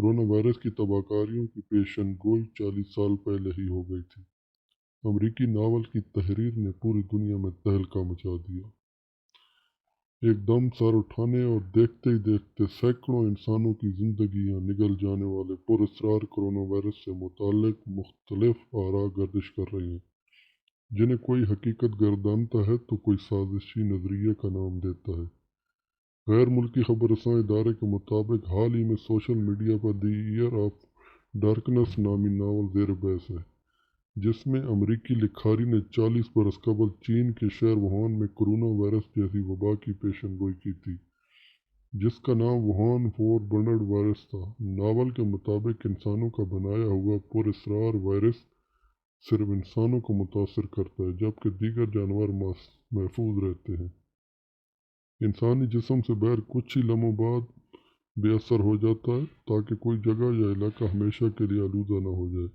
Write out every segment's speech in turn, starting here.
Corona virus کی تباہکاریوں کی پیشن گوئی 40 سال پہلے ہی ہو گئی تھی۔ امریکی ناول کی تحریر نے پوری دنیا میں تہلکہ مچا دیا۔ ایک دم سر اٹھانے اور دیکھتے ہی دیکھتے سینکڑوں انسانوں کی زندگیاں نگل جانے والے پراسرار کورونا وائرس سے متعلق مختلف آراء گردش کر رہی ہیں، جنہیں کوئی حقیقت گردانتا ہے تو کوئی سازشی نظریے کا نام دیتا ہے۔ غیر ملکی خبر رساں ادارے کے مطابق حال ہی میں سوشل میڈیا پر دی ایئر آف ڈارکنس نامی ناول زیر بحث ہے، جس میں امریکی لکھاری نے 40 برس قبل چین کے شہر ووہان میں کورونا وائرس جیسی وبا کی پیشن گوئی کی تھی، جس کا نام ووہان 4 وائرس تھا۔ ناول کے مطابق انسانوں کا بنایا ہوا پراسرار وائرس صرف انسانوں کو متاثر کرتا ہے، جبکہ دیگر جانور محفوظ رہتے ہیں۔ انسانی جسم سے بغیر کچھ ہی لمحوں بعد بے اثر ہو جاتا ہے، تاکہ کوئی جگہ یا علاقہ ہمیشہ کے لیے آلودہ نہ ہو جائے،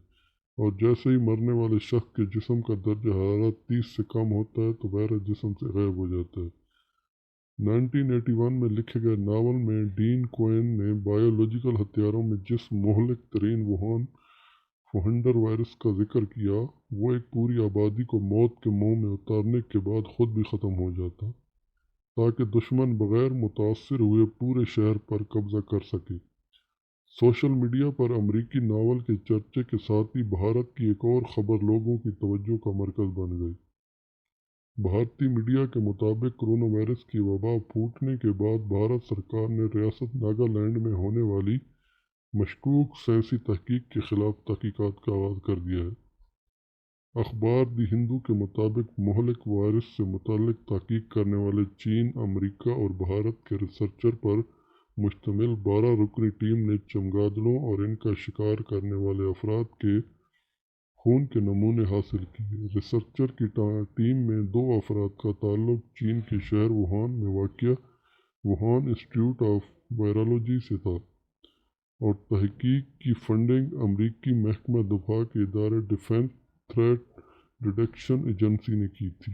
اور جیسے ہی مرنے والے شخص کے جسم کا درجہ حرارت 30 سے کم ہوتا ہے تو وائرس جسم سے غائب ہو جاتا ہے۔ 1981 میں لکھے گئے ناول میں ڈین کوئن نے بایولوجیکل ہتھیاروں میں جس مہلک ترین ووہان 400 وائرس کا ذکر کیا، وہ ایک پوری آبادی کو موت کے منہ میں اتارنے کے بعد خود بھی ختم ہو جاتا، تاکہ دشمن بغیر متاثر ہوئے پورے شہر پر قبضہ کر سکے۔ سوشل میڈیا پر امریکی ناول کے چرچے کے ساتھ ہی بھارت کی ایک اور خبر لوگوں کی توجہ کا مرکز بن گئی۔ بھارتی میڈیا کے مطابق کورونا وائرس کی وبا پھوٹنے کے بعد بھارت سرکار نے ریاست ناگالینڈ میں ہونے والی مشکوک سائنسی تحقیق کے خلاف تحقیقات کا آغاز کر دیا ہے۔ اخبار دی ہندو کے مطابق مہلک وائرس سے متعلق تحقیق کرنے والے چین، امریکہ اور بھارت کے ریسرچر پر مشتمل 12 رکنی ٹیم نے چمگادڑوں اور ان کا شکار کرنے والے افراد کے خون کے نمونے حاصل کیے۔ ریسرچر کی ٹیم میں 2 افراد کا تعلق چین کے شہر ووہان میں واقع ووہان انسٹی ٹیوٹ آف وائرالوجی سے تھا، اور تحقیق کی فنڈنگ امریکی محکمہ دفاع کے ادارے ڈیفنس تھریٹ ریڈکشن ایجنسی نے کی تھی۔